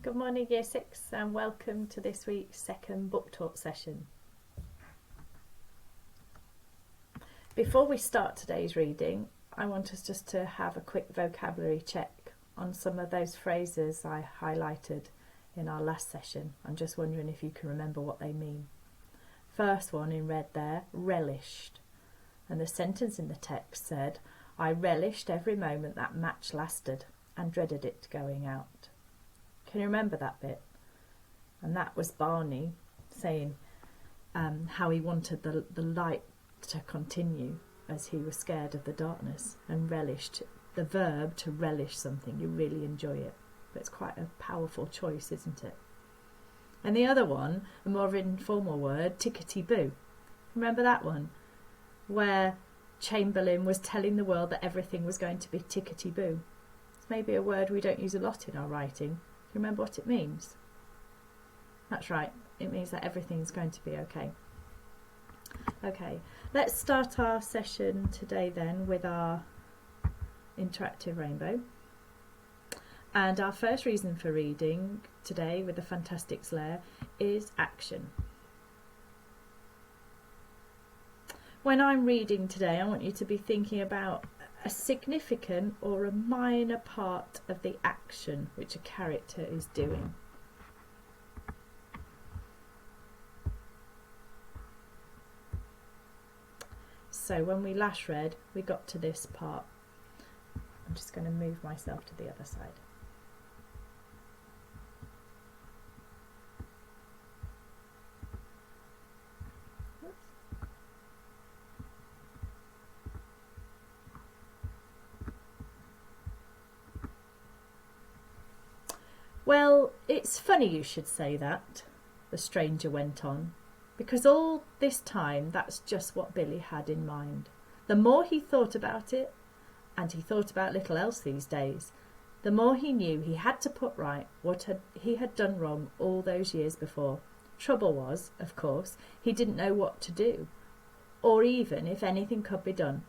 Good morning, Year 6, and welcome to this week's second book talk session. Before we start today's reading, I want us just to have a quick vocabulary check on some of those phrases I highlighted in our last session. I'm just wondering if you can remember what they mean. First one in red there, relished. And the sentence in the text said, I relished every moment that match lasted and dreaded it going out. Can you remember that bit? And that was Barney saying how he wanted the light to continue as he was scared of the darkness, and relished, the verb to relish something, you really enjoy it. But it's quite a powerful choice, isn't it? And the other one, a more informal word, tickety-boo. Remember that one? Where Chamberlain was telling the world that everything was going to be tickety-boo. It's maybe a word we don't use a lot in our writing. Do you remember what it means? That's right, it means that everything's going to be okay. Okay, let's start our session today then with our interactive rainbow. And our first reason for reading today with the Fantastics layer is action. When I'm reading today, I want you to be thinking about a significant or a minor part of the action which a character is doing. So when we last read, we got to this part. I'm just going to move myself to the other side. Well, it's funny you should say that, the stranger went on, because all this time that's just what Billy had in mind. The more he thought about it, and he thought about little else these days, the more he knew he had to put right what he had done wrong all those years before. Trouble was, of course, he didn't know what to do, or even if anything could be done.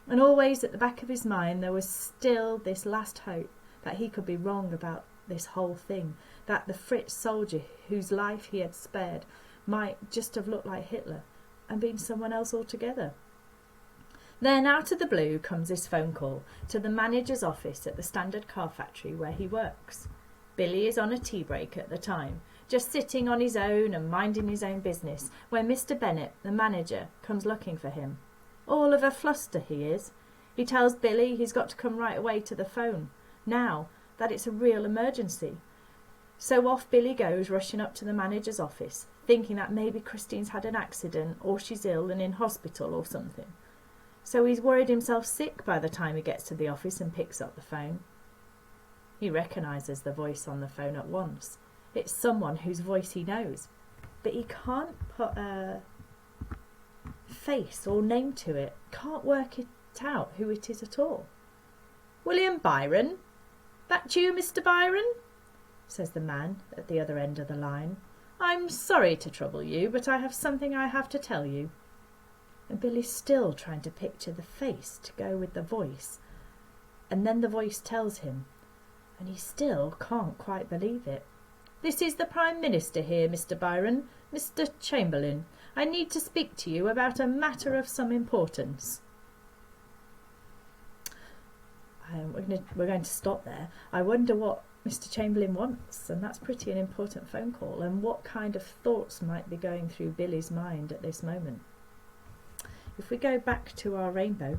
And always at the back of his mind there was still this last hope that he could be wrong about this whole thing, that the Fritz soldier whose life he had spared might just have looked like Hitler and been someone else altogether. Then out of the blue comes this phone call to the manager's office at the Standard Car Factory where he works. Billy is on a tea break at the time, just sitting on his own and minding his own business, when Mr. Bennett, the manager, comes looking for him. All of a fluster he is. He tells Billy he's got to come right away to the phone, now, that it's a real emergency. So off Billy goes, rushing up to the manager's office, thinking that maybe Christine's had an accident or she's ill and in hospital or something. So he's worried himself sick by the time he gets to the office and picks up the phone. He recognises the voice on the phone at once. It's someone whose voice he knows, but he can't put a face or name to it, can't work it out who it is at all. William Byron? That you, Mr. Byron? Says the man at the other end of the line. I'm sorry to trouble you, but I have something I have to tell you. And Billy's still trying to picture the face to go with the voice. And then the voice tells him, and he still can't quite believe it. This is the Prime Minister here, Mr. Byron, Mr. Chamberlain. I need to speak to you about a matter of some importance. We're going to stop there. I wonder what Mr. Chamberlain wants, and that's pretty an important phone call, and what kind of thoughts might be going through Billy's mind at this moment. If we go back to our rainbow,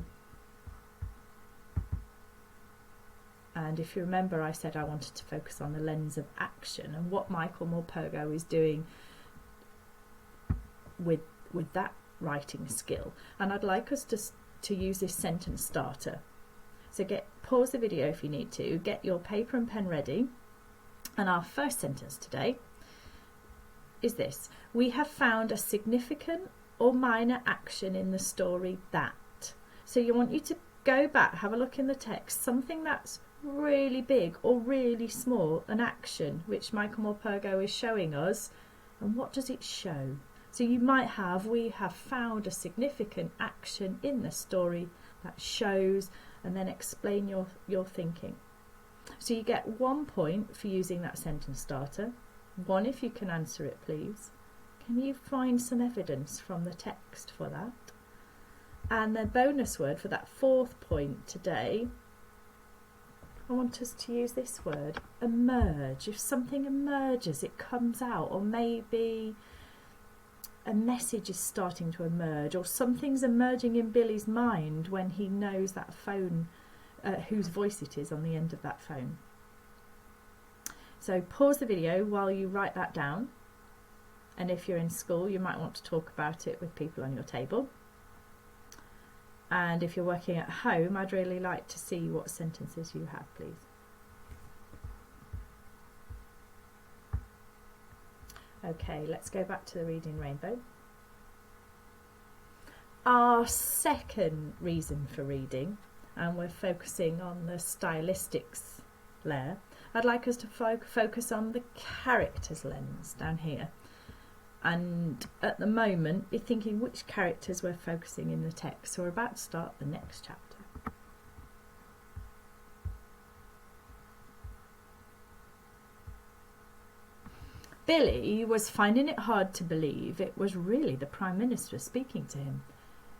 and if you remember I said I wanted to focus on the lens of action and what Michael Morpurgo is doing with that writing skill, and I'd like us to use this sentence starter. So pause the video if you need to, get your paper and pen ready, and our first sentence today is this: we have found a significant or minor action in the story that. So you want you to go back, have a look in the text, something that's really big or really small, an action which Michael Morpurgo is showing us, and what does it show? So you might have, we have found a significant action in the story that shows, and then explain your thinking. So you get 1 point for using that sentence starter. 1 if you can answer it, please. Can you find some evidence from the text for that? And the bonus word for that 4th point today, I want us to use this word, emerge. If something emerges, it comes out, or maybe a message is starting to emerge, or something's emerging in Billy's mind when he knows that phone, whose voice it is on the end of that phone. So pause the video while you write that down. And if you're in school, you might want to talk about it with people on your table. And if you're working at home, I'd really like to see what sentences you have, please. Okay, let's go back to the Reading Rainbow. Our second reason for reading, and we're focusing on the stylistics layer, I'd like us to focus on the characters lens down here. And at the moment, be thinking which characters we're focusing in the text. So we're about to start the next chapter. Billy was finding it hard to believe it was really the Prime Minister speaking to him.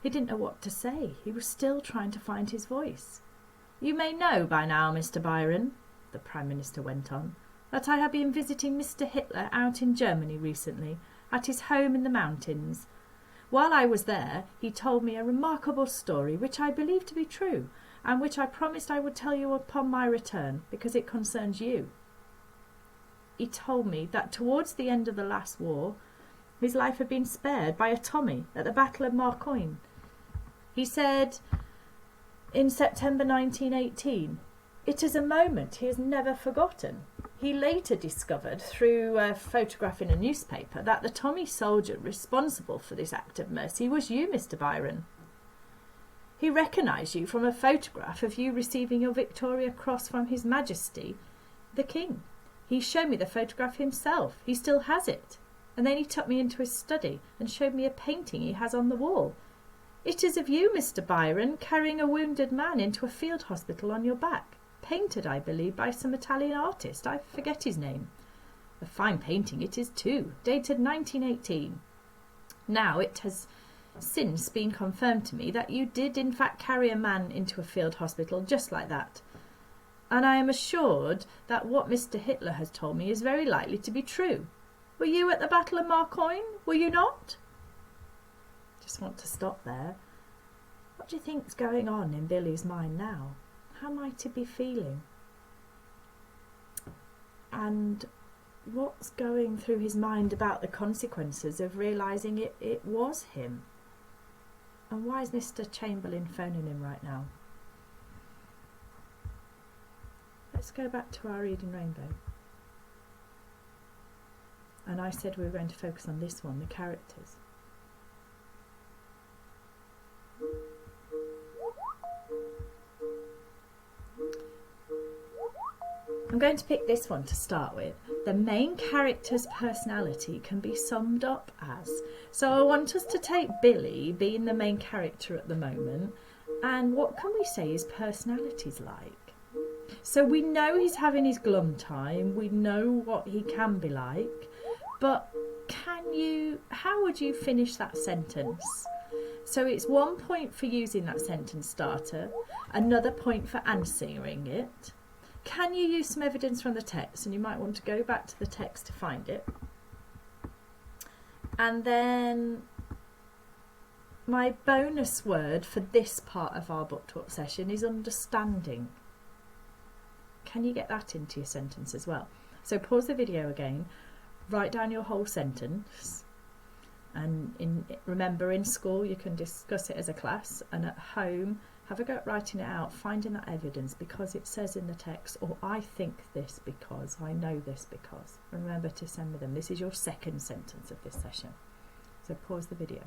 He didn't know what to say. He was still trying to find his voice. "You may know by now, Mr. Byron," the Prime Minister went on, "that I have been visiting Mr. Hitler out in Germany recently, at his home in the mountains. While I was there, he told me a remarkable story which I believe to be true, and which I promised I would tell you upon my return, because it concerns you. He told me that towards the end of the last war, his life had been spared by a Tommy at the Battle of Marcoing. He said, in September 1918, it is a moment he has never forgotten. He later discovered, through a photograph in a newspaper, that the Tommy soldier responsible for this act of mercy was you, Mr. Byron. He recognised you from a photograph of you receiving your Victoria Cross from His Majesty, the King. He showed me the photograph himself. He still has it. And then he took me into his study and showed me a painting he has on the wall. It is of you, Mr. Byron, carrying a wounded man into a field hospital on your back. Painted, I believe, by some Italian artist. I forget his name. A fine painting it is too, dated 1918. Now it has since been confirmed to me that you did in fact carry a man into a field hospital just like that. And I am assured that what Mr. Hitler has told me is very likely to be true. Were you at the Battle of Marcoing? Were you not?" Just want to stop there. What do you think's going on in Billy's mind now? How might he be feeling? And what's going through his mind about the consequences of realising it was him? And why is Mr. Chamberlain phoning him right now? Let's go back to our Reading Rainbow. And I said we were going to focus on this one, the characters. I'm going to pick this one to start with. The main character's personality can be summed up as. So I want us to take Billy being the main character at the moment, and what can we say his personality's like? So we know he's having his glum time, we know what he can be like, but how would you finish that sentence? So it's 1 point for using that sentence starter, another point for answering it. Can you use some evidence from the text? And you might want to go back to the text to find it. And then my bonus word for this part of our book talk session is understanding. Can you get that into your sentence as well? So pause the video again, write down your whole sentence, and remember, in school you can discuss it as a class, and at home have a go at writing it out, finding that evidence, because it says in the text, or I think this because, I know this because. Remember to send me them. This is your second sentence of this session. So pause the video.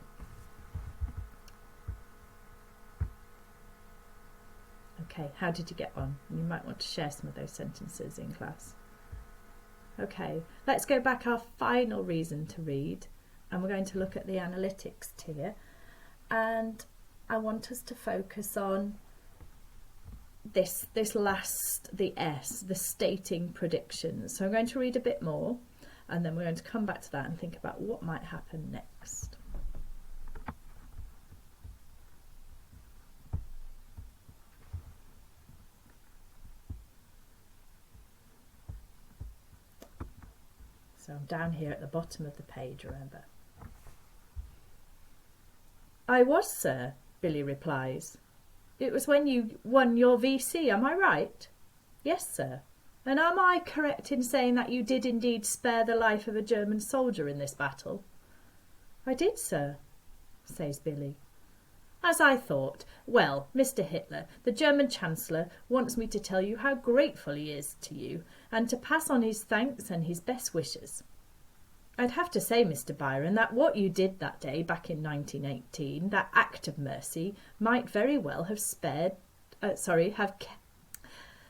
Okay, how did you get on? You might want to share some of those sentences in class. Okay, let's go back our final reason to read, and we're going to look at the analytics tier, and I want us to focus on the S, the stating predictions. So I'm going to read a bit more, and then we're going to come back to that and think about what might happen next. So I'm down here at the bottom of the page, remember. I was, sir, Billy replies. It was when you won your VC, am I right? Yes, sir. And am I correct in saying that you did indeed spare the life of a German soldier in this battle? I did, sir, says Billy. As I thought. Well, Mr. Hitler, the German Chancellor, wants me to tell you how grateful he is to you and to pass on his thanks and his best wishes. I'd have to say, Mr. Byron, that what you did that day back in 1918, that act of mercy, might very well have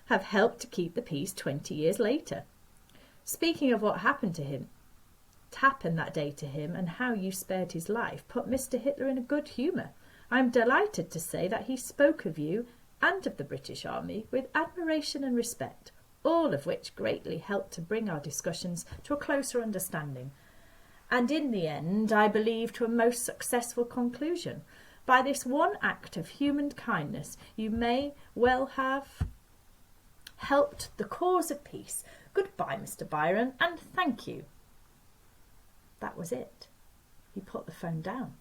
have helped to keep the peace 20 years later. Speaking of what happened that day to him and how you spared his life put Mr. Hitler in a good humour. I am delighted to say that he spoke of you and of the British Army with admiration and respect, all of which greatly helped to bring our discussions to a closer understanding. And in the end, I believe, to a most successful conclusion. By this one act of human kindness, you may well have helped the cause of peace. Goodbye, Mr. Byron, and thank you. That was it. He put the phone down.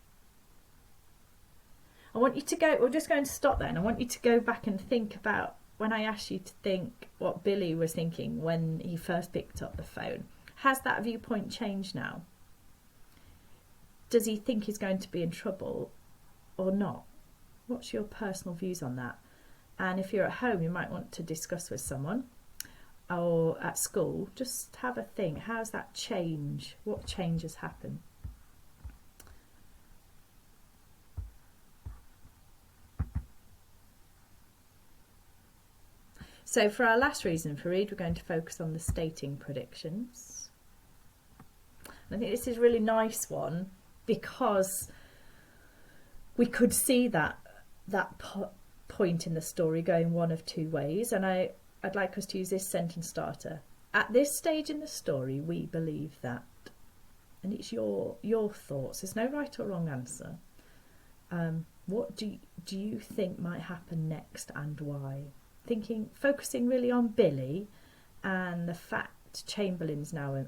I want you to go, we're just going to stop there, and I want you to go back and think about when I asked you to think what Billy was thinking when he first picked up the phone. Has that viewpoint changed now? Does he think he's going to be in trouble or not? What's your personal views on that? And if you're at home, you might want to discuss with someone, or at school, just have a think. How's that change? What change has happened? So for our last reason for read, we're going to focus on the stating predictions. And I think this is a really nice one because we could see that point in the story going one of two ways. And I'd like us to use this sentence starter. At this stage in the story, we believe that. And it's your thoughts. There's no right or wrong answer. What do you think might happen next and why? Focusing really on Billy and the fact Chamberlain's now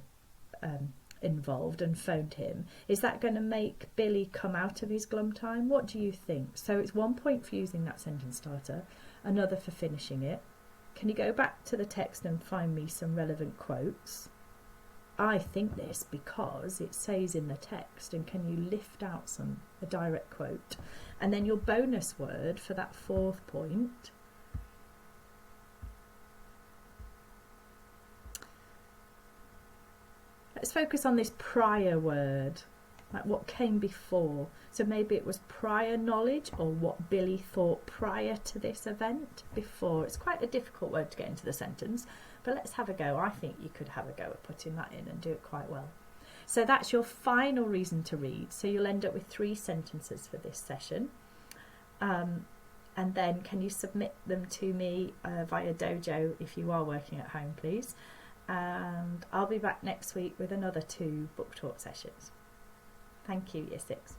involved and phoned him. Is that going to make Billy come out of his glum time? What do you think? So it's 1 point for using that sentence starter, another for finishing it. Can you go back to the text and find me some relevant quotes? I think this because it says in the text, and can you lift out a direct quote? And then your bonus word for that 4th point. Let's focus on this prior word, like what came before. So maybe it was prior knowledge, or what Billy thought prior to this event before. It's quite a difficult word to get into the sentence, but let's have a go. I think you could have a go at putting that in and do it quite well. So that's your final reason to read. So you'll end up with 3 sentences for this session. And then can you submit them to me via Dojo if you are working at home, please. And I'll be back next week with another 2 book talk sessions. Thank you, Year 6.